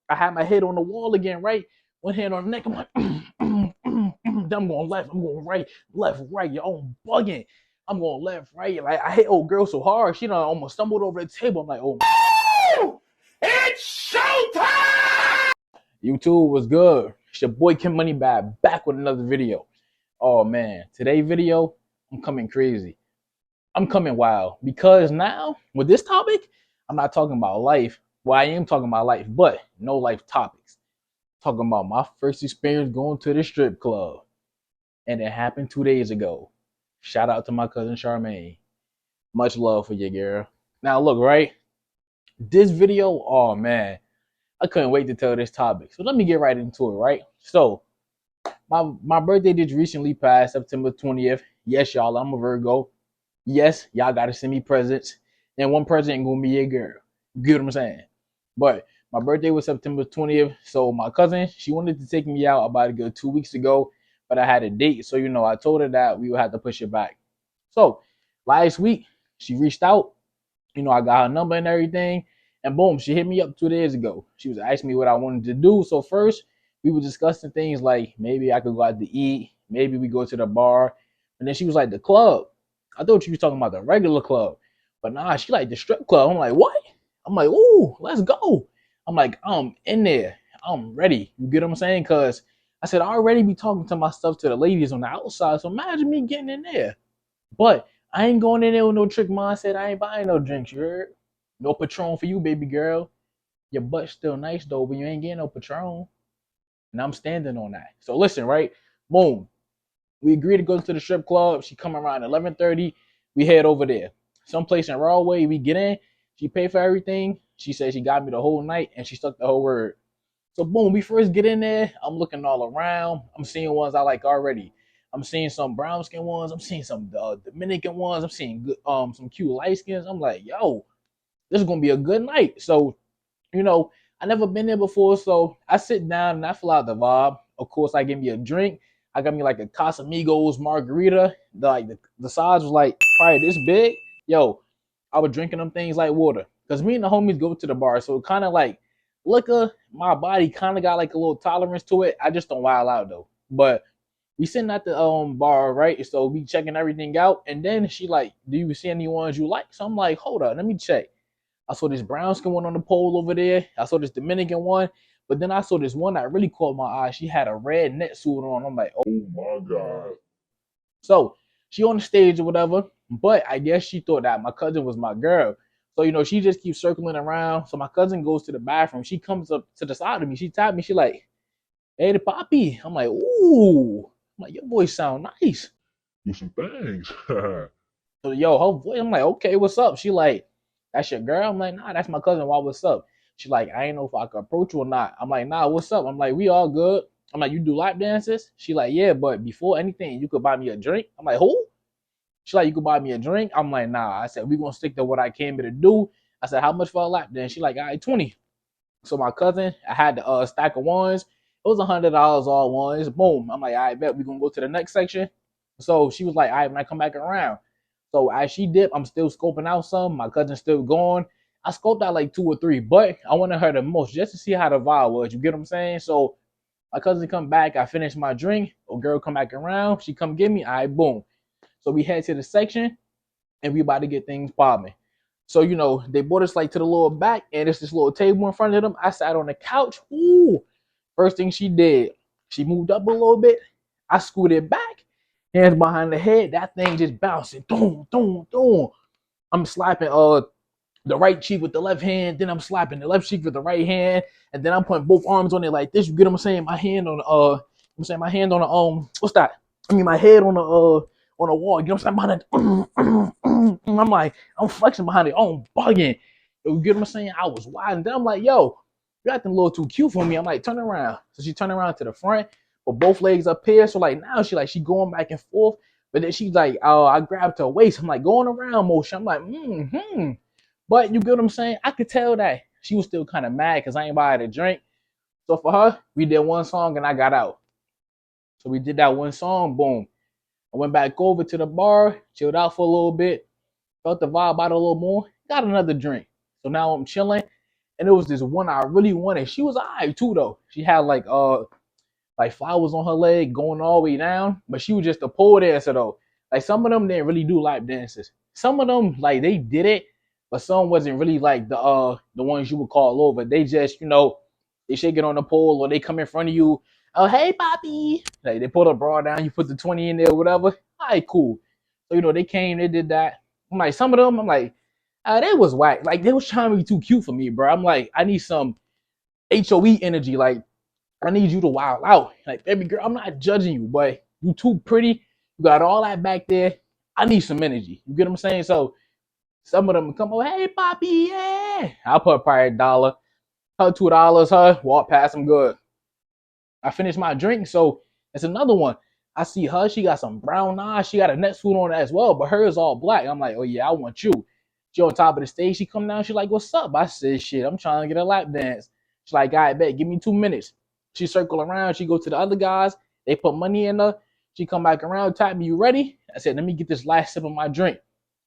I had my head on the wall again, right? One hand on the neck. I'm like, then I'm going left. I'm going right, left, right. Yo, I'm bugging. I'm going left, right. Like I hit old girl so hard, she done almost stumbled over the table. I'm like, oh, it's showtime! YouTube was good. It's your boy Kim Money back with another video. Oh man, today's video, I'm coming crazy. I'm coming wild because now with this topic, I'm not talking about life. Well, I am talking about life, but no life topics. Talking about my first experience going to the strip club, and it happened 2 days ago. Shout out to my cousin Charmaine. Much love for you, girl. Now look, right? This video, oh man, I couldn't wait to tell this topic. So let me get right into it, right? So my birthday just recently passed, September 20th. Yes, y'all, I'm a Virgo. Yes, y'all gotta send me presents. And one present gonna be a girl. You get what I'm saying? But my birthday was September 20th. So my cousin, she wanted to take me out about a good 2 weeks ago, but I had a date. So I told her that we would have to push it back. So last week, she reached out. I got her number and everything. And boom, she hit me up 2 days ago. She was asking me what I wanted to do. So first, we were discussing things like maybe I could go out to eat, maybe we go to the bar. And then she was like, the club. I thought she was talking about the regular club. But nah, she like the strip club. I'm like, what? I'm like, ooh, let's go. I'm like, I'm in there. I'm ready. You get what I'm saying? Because I said, I already be talking to my stuff to the ladies on the outside. So imagine me getting in there. But I ain't going in there with no trick mindset. I ain't buying no drinks, you heard? No Patron for you, baby girl. Your butt's still nice though, but you ain't getting no Patron. And I'm standing on that. So listen, right? Boom. We agree to go to the strip club. She come around 11:30. We head over there. Someplace in Broadway. We get in. She paid for everything. She said she got me the whole night and she stuck the whole word. So boom, we first get in there. I'm looking all around. I'm seeing ones I like already. I'm seeing some brown skin ones. I'm seeing some Dominican ones. I'm seeing good, some cute light skins. I'm like, yo, this is gonna be a good night. So you know, I never been there before, so I sit down and I fill out the vibe. Of course, I give me a drink. I got me like a Casamigos margarita. The size was like probably this big. Yo, I was drinking them things like water. Cause me and the homies go to the bar, so kind of like liquor. My body kind of got like a little tolerance to it. I just don't wild out though. But we sitting at the bar, right? So we checking everything out, and then she like, "Do you see any ones you like?" So I'm like, "Hold up, let me check." I saw this brown skin one on the pole over there. I saw this Dominican one, but then I saw this one that really caught my eye. She had a red net suit on. I'm like, oh my god. So she on the stage or whatever, but I guess she thought that my cousin was my girl. So she just keeps circling around. So my cousin goes to the bathroom. She comes up to the side of me. She tapped me. She like, "Hey, the poppy." I'm like, "Ooh." I'm like, "Your voice sound nice." Do some things. So her voice, I'm like, "Okay, what's up?" She like, "That's your girl?" I'm like, "Nah, that's my cousin. Why, what's up?" She like, "I ain't know if I could approach you or not." I'm like, "Nah, what's up?" I'm like, "We all good." I'm like, "You do lap dances?" She like, "Yeah, but before anything, you could buy me a drink." I'm like, "Who?" She like, "You could buy me a drink." I'm like, "Nah." I said, "We gonna stick to what I came here to do." I said, "How much for a lap dance?" She like, "All right, 20." So my cousin, I had the stack of ones. It was $100 all ones. Boom. I'm like, "I bet we gonna go to the next section." So she was like, "All right, when I come back around." So as she dipped, I'm still scoping out some. My cousin's still going. I scoped out like two or three, but I wanted her the most just to see how the vibe was. You get what I'm saying? So my cousin come back. I finish my drink. A girl come back around. She come get me. All right, boom. So we head to the section and we about to get things popping. So they brought us like to the little back, and it's this little table in front of them. I sat on the couch. Ooh, first thing she did, she moved up a little bit. I scooted back, hands behind the head. That thing just bouncing, boom, boom, boom. I'm slapping the right cheek with the left hand, then I'm slapping the left cheek with the right hand, and then I'm putting both arms on it like this. You get what I'm saying? My hand on the my hand on the what's that? I mean my head on the wall. You know what I'm saying? Behind it. I'm like, I'm flexing behind it. Oh, I'm bugging. You get what I'm saying? I was wide, and then I'm like, yo, you're acting a little too cute for me. I'm like, turn around. So she turned around to the front, but both legs up here. So like now she going back and forth. But then she's like, oh, I grabbed her waist. I'm like, going around motion. I'm like, But you get what I'm saying? I could tell that she was still kind of mad because I ain't buy her a drink. So for her, we did one song and I got out. So we did that one song, boom. I went back over to the bar, chilled out for a little bit, felt the vibe out a little more, got another drink. So now I'm chilling. And it was this one I really wanted. She was alright too though. She had like flowers on her leg going all the way down, but she was just a pole dancer though. Like some of them didn't really do lap dances. Some of them like they did it, but some wasn't really like the ones you would call over. They just they shake it on the pole or they come in front of you. Oh hey Poppy, like they put a bra down, you put the 20 in there, or whatever. All right, cool. So they came, they did that. I'm like some of them, I'm like, they was whack. Like they was trying to be too cute for me, bro. I'm like I need some HOE energy, like. I need you to wild out. Like, baby girl, I'm not judging you, but you too pretty. You got all that back there. I need some energy. You get what I'm saying? So some of them come over, hey, Poppy, yeah. I'll put probably $1, her $2, her walk past them good. I finished my drink, so it's another one. I see her, she got some brown eyes, she got a net suit on as well, but hers all black. I'm like, oh yeah, I want you. She on top of the stage, she come down, she like, what's up? I said, shit, I'm trying to get a lap dance. She's like, all right, bet, give me 2 minutes. She circle around, she go to the other guys, they put money in her, she come back around, tap me, you ready? I said, let me get this last sip of my drink.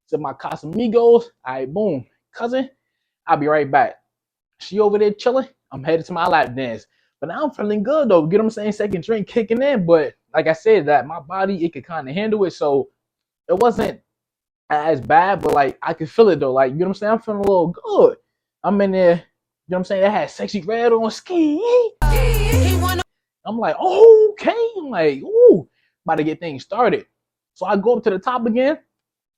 Sip my Casamigos, all right, boom. Cousin, I'll be right back. She over there chilling. I'm headed to my lap dance. But now I'm feeling good though. Get what I'm saying? Second drink kicking in. But like I said, that my body, it could kind of handle it. So it wasn't as bad, but like I could feel it though. Like, you know what I'm saying? I'm feeling a little good. I'm in there, you know what I'm saying? It had sexy red on ski. I'm like, oh, okay. I'm like, ooh, about to get things started. So I go up to the top again.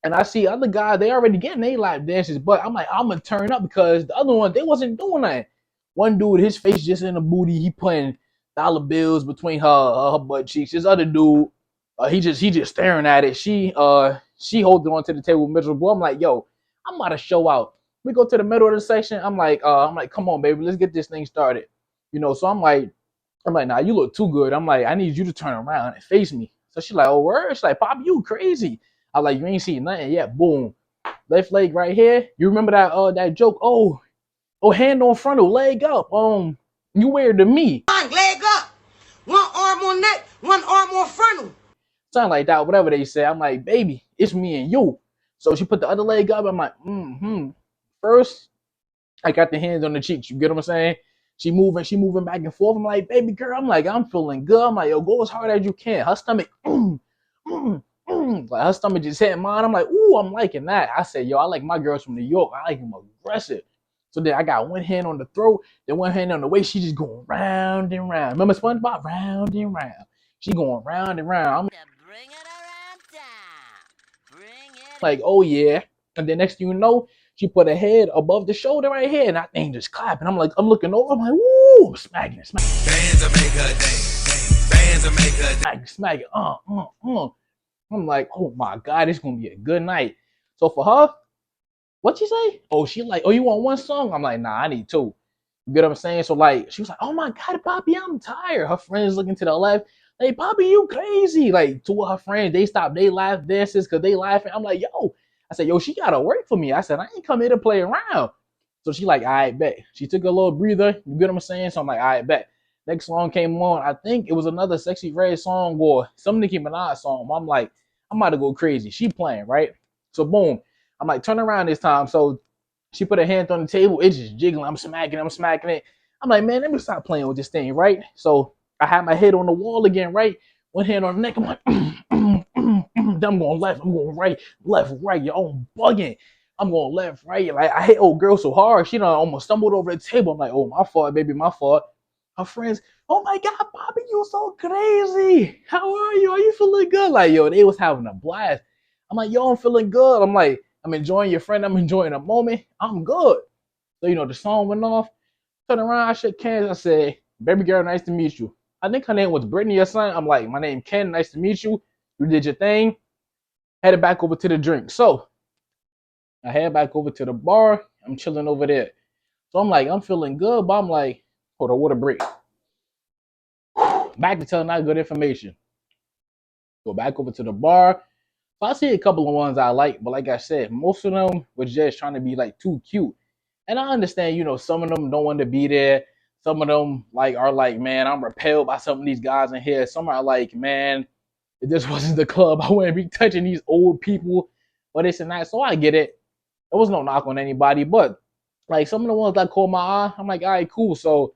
And I see other guys, they already getting their lap dances, but I'm like, I'm gonna turn up because the other one, they wasn't doing that. One dude, his face just in the booty, he putting dollar bills between her butt cheeks. This other dude, he just staring at it. She holding on to the table miserable. I'm like, yo, I'm about to show out. We go to the middle of the section. I'm like, come on, baby, let's get this thing started. So I'm like, nah, you look too good. I'm like, I need you to turn around and face me. So she's like, oh, word? She's like, Pop, you crazy. I like, you ain't seen nothing yet. Boom. Left leg right here. You remember that joke? Oh, hand on frontal, leg up. You weird to me. Leg up. One arm on neck, one arm on frontal. Something like that, whatever they say. I'm like, baby, it's me and you. So she put the other leg up. I'm like, First, I got the hands on the cheeks. You get what I'm saying? She moving back and forth. I'm like, baby girl, I'm feeling good. I'm like, yo, go as hard as you can. Her stomach, like her stomach just hitting mine. I'm like, ooh, I'm liking that. I said, yo, I like my girls from New York. I like them aggressive. So then I got one hand on the throat, then one hand on the waist. She just going round and round. Remember SpongeBob? Round and round. She going round and round. I'm Bring it around town. Bring it. like, oh yeah. And then next thing you know, she put her head above the shoulder right here, and that thing just clapping. I'm looking over. I'm like, woo, smacking. Bands will make her dance. Bands will make her dance. Smacking. I'm like, oh my God, it's gonna be a good night. So for her, what she say? Oh, she like, oh, you want one song? I'm like, nah, I need two. You get what I'm saying? So like, she was like, oh my God, Poppy, I'm tired. Her friends looking to the left, like, Poppy, you crazy. Like, two of her friends, they stopped they laugh dances because they laughing. I'm like, yo. I said, yo, she gotta work for me. I said, I ain't come here to play around. So she like, all right, bet. She took a little breather. You get what I'm saying? So I'm like, all right, bet. Next song came on. I think it was another Sexy Red song or some Nicki Minaj song. I'm like, I'm about to go crazy. She playing, right? So boom. I'm like, turn around this time. So she put her hand on the table. It's just jiggling. I'm smacking it. I'm like, man, let me stop playing with this thing, right? So I had my head on the wall again, right? One hand on the neck. I'm like, then I'm going left. I'm going right. Left, right. Yo, I'm bugging. I'm going left, right. Like I hit old girl so hard, she done almost stumbled over the table. I'm like, oh, my fault, baby, my fault. Her friends, oh my God, Bobby, you so crazy. How are you? Are you feeling good? Like, yo, they was having a blast. I'm like, yo, I'm feeling good. I'm like, I'm enjoying your friend. I'm enjoying the moment. I'm good. So, the song went off. Turned around, I shook hands. I said, baby girl, nice to meet you. I think her name was Brittany or something. I'm like, my name Ken, nice to meet you. You did your thing. Headed back over to the drink. So I head back over to the bar. I'm chilling over there. So I'm like, I'm feeling good, but I'm like, hold on, what a break. Back to telling that good information. Go back over to the bar. So I see a couple of ones I like, but like I said, most of them was just trying to be like too cute. And I understand, some of them don't want to be there. Some of them are like, man, I'm repelled by some of these guys in here. Some are like, man, if this wasn't the club, I wouldn't be touching these old people or this and that. So I get it. There was no knock on anybody, but Like some of the ones that caught my eye, I'm like, all right, cool. So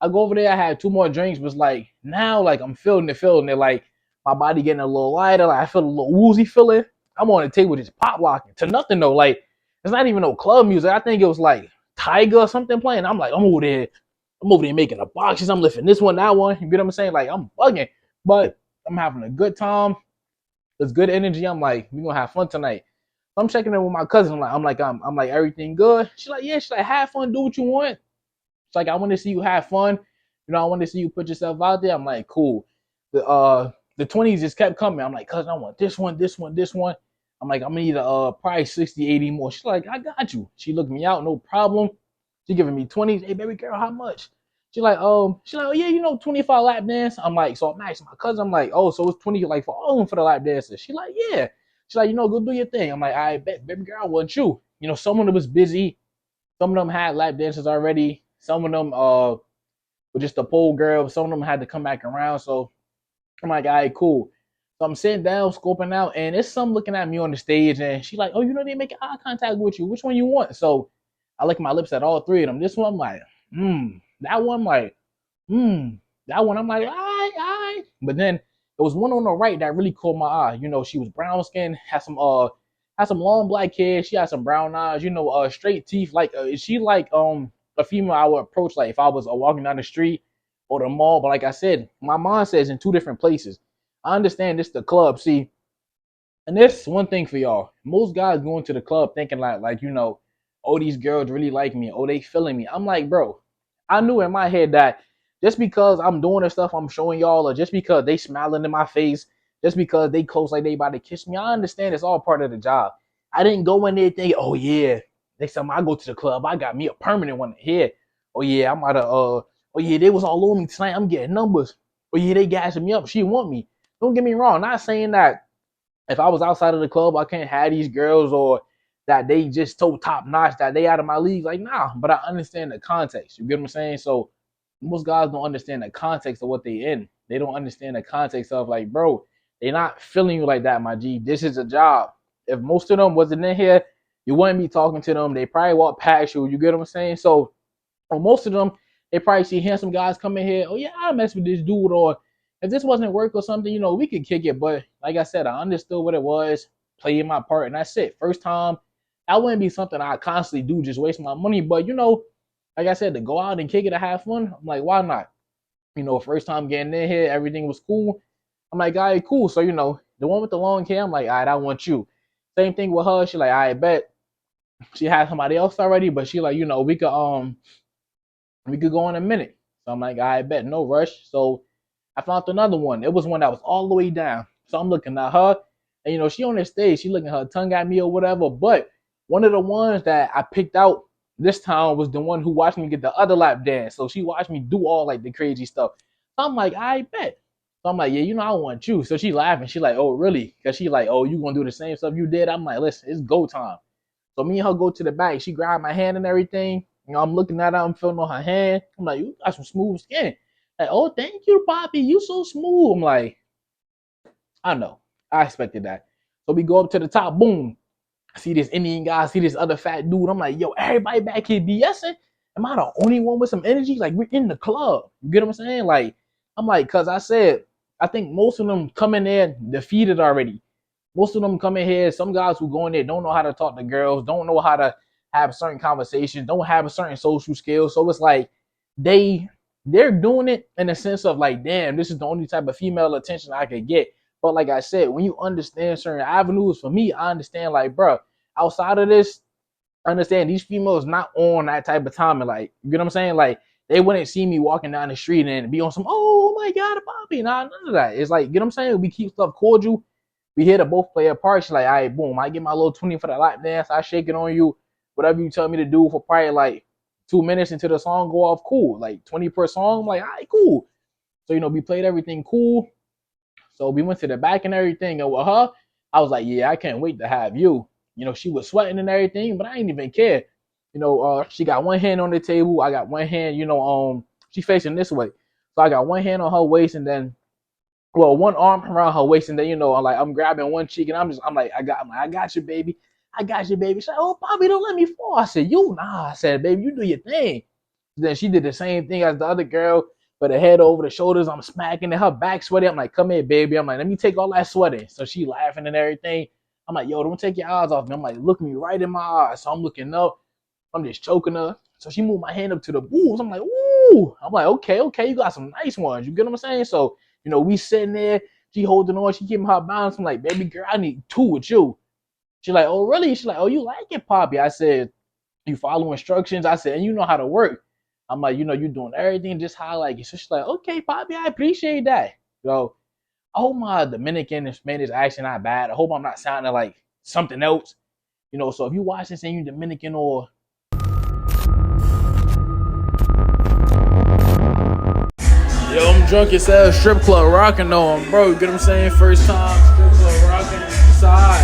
I go over there. I had two more drinks, but it's like now, like I'm feeling it. Like my body getting a little lighter. Like I feel a little woozy feeling. I'm on the table just pop locking to nothing though. Like it's not even no club music. I think it was like Tiger or something playing. I'm like, I'm over there. I'm over there making the boxes. I'm lifting this one, that one. You get what I'm saying? Like I'm bugging, but I'm having a good time. There's good energy. I'm like, we gonna have fun tonight. So I'm checking in with my cousin. I'm like, everything good? She's like, yeah. She's like, have fun, do what you want. It's like I want to see you have fun. You know, I want to see you put yourself out there. I'm like, cool. The 20s just kept coming. I'm like, cousin, I want this one, this one, this one. I'm like, I'm gonna need probably 60, 80 more. She's like, I got you. She looked me out, no problem. She giving me 20s. Hey, baby girl, how much? She's like, oh yeah, 25 lap dance. I'm like, so I'm asking my cousin, I'm like, oh, so it's 20 like for all of them for the lap dances. She like, yeah. She's like, go do your thing. I'm like, I bet, baby girl, I want you. Someone that was busy. Some of them had lap dances already. Some of them were just a pole girl. Some of them had to come back around. So I'm like, all right, cool. So I'm sitting down, scoping out, and it's some looking at me on the stage, and she like, oh, they making eye contact with you. Which one you want? So I lick my lips at all three of them. This one, I'm like, that one, I'm like, that one, I'm like, all right, all right. But then there was one on the right that really caught my eye. She was brown skin, had some long black hair. She had some brown eyes. Straight teeth. Like, she like a female I would approach like if I was walking down the street or the mall. But like I said, my mind says in two different places. I understand this the club. See, and this one thing for y'all. Most guys going to the club thinking oh, these girls really like me. Oh, they feeling me. I'm like, bro, I knew in my head that just because I'm doing the stuff I'm showing y'all, or just because they smiling in my face, just because they close like they about to kiss me, I understand it's all part of the job. I didn't go in there thinking, oh yeah, next time I go to the club, I got me a permanent one here. Oh yeah, I'm out of oh yeah, they was all over me tonight. I'm getting numbers. Oh yeah, they gassing me up. She want me. Don't get me wrong. Not saying that if I was outside of the club, I can't have these girls or that they just so top notch that they out of my league. Like, nah, but I understand the context. You get what I'm saying? So most guys don't understand the context of what they in. They don't understand the context of like, bro, they not feeling you like that, my G. This is a job. If most of them wasn't in here, you wouldn't be talking to them. They probably walk past you. You get what I'm saying? So for most of them, they probably see handsome guys come in here. Oh yeah, I mess with this dude. Or if this wasn't work or something, we could kick it. But like I said, I understood what it was, playing my part, and that's it. First time, that wouldn't be something I constantly do, just waste my money. But like I said, to go out and kick it and have fun, I'm like, why not? First time getting in here, everything was cool. I'm like, all right, cool. So the one with the long hair, I'm like, all right, I want you. Same thing with her. She like, I bet she had somebody else already, but she like, we could go in a minute. So I'm like, I bet, no rush. So I found another one. It was one that was all the way down. So I'm looking at her, and she on the stage, she looking her tongue at me or whatever. But one of the ones that I picked out this time was the one who watched me get the other lap dance. So she watched me do all like the crazy stuff. So I'm like, I bet. So I'm like, yeah, I want you. So she laughing. She like, oh, really? Because she like, oh, you gonna do the same stuff you did? I'm like, listen, it's go time. So me and her go to the back. She grabbed my hand and everything. I'm looking at her. I'm feeling on her hand. I'm like, you got some smooth skin. Like, oh, thank you, Poppy. You so smooth. I'm like, I know. I expected that. So we go up to the top. Boom. I see this Indian guy. I see this other fat dude. I'm like, yo, everybody back here BSing. Am I the only one with some energy? Like, we're in the club. You get what I'm saying? Like, I'm like, because I said, I think most of them come in there defeated already. Most of them come in here. Some guys who go in there don't know how to talk to girls, don't know how to have certain conversations, don't have a certain social skills. So it's like they're doing it in the sense of like, damn, this is the only type of female attention I could get. But like I said, when you understand certain avenues, for me, I understand like, bro, outside of this, I understand these females not on that type of time. And like, you know what I'm saying? Like, they wouldn't see me walking down the street and be on some, oh my God, Bobby. Nah, none of that. It's like, you know what I'm saying? We keep stuff cordial. We here to both play a part. She's like, all right, boom, I get my little 20 for the lap dance. I shake it on you. Whatever you tell me to do for probably like 2 minutes until the song go off, cool. Like 20 per song. I'm like, all right, cool. So, we played everything cool. So we went to the back and everything. And with her, I was like, yeah, I can't wait to have you. She was sweating and everything, but I didn't even care. She got one hand on the table. I got one hand, she facing this way. So I got one hand on her waist and then one arm around her waist, and then I'm like, I'm grabbing one cheek, and I'm like, I got you, baby. I got you, baby. She's like, oh, Poppy, don't let me fall. I said, you, nah. I said, baby, you do your thing. Then she did the same thing as the other girl, but her head over the shoulders. I'm smacking it, her back sweaty. I'm like, come here, baby. I'm like, let me take all that sweating. So she laughing and everything. I'm like, yo, don't take your eyes off me. I'm like, look me right in my eyes. So I'm looking up. I'm just choking her. So she moved my hand up to the boobs. I'm like, ooh. I'm like, okay, you got some nice ones. You get what I'm saying? So, we sitting there. She holding on. She keeping her balance. I'm like, baby girl, I need 2 with you. She's like, oh, really? She's like, oh, you like it, Poppy? I said, you follow instructions. I said, and you know how to work. I'm like, you're doing everything just how I like it. So she's like, okay, Poppy, I appreciate that. So I hope my Dominican and Spanish accent not bad. I hope I'm not sounding like something else. So if you watch this and you Dominican or yo, I'm drunk as hell, strip club rocking though, bro. You get what I'm saying? First time strip club rocking inside.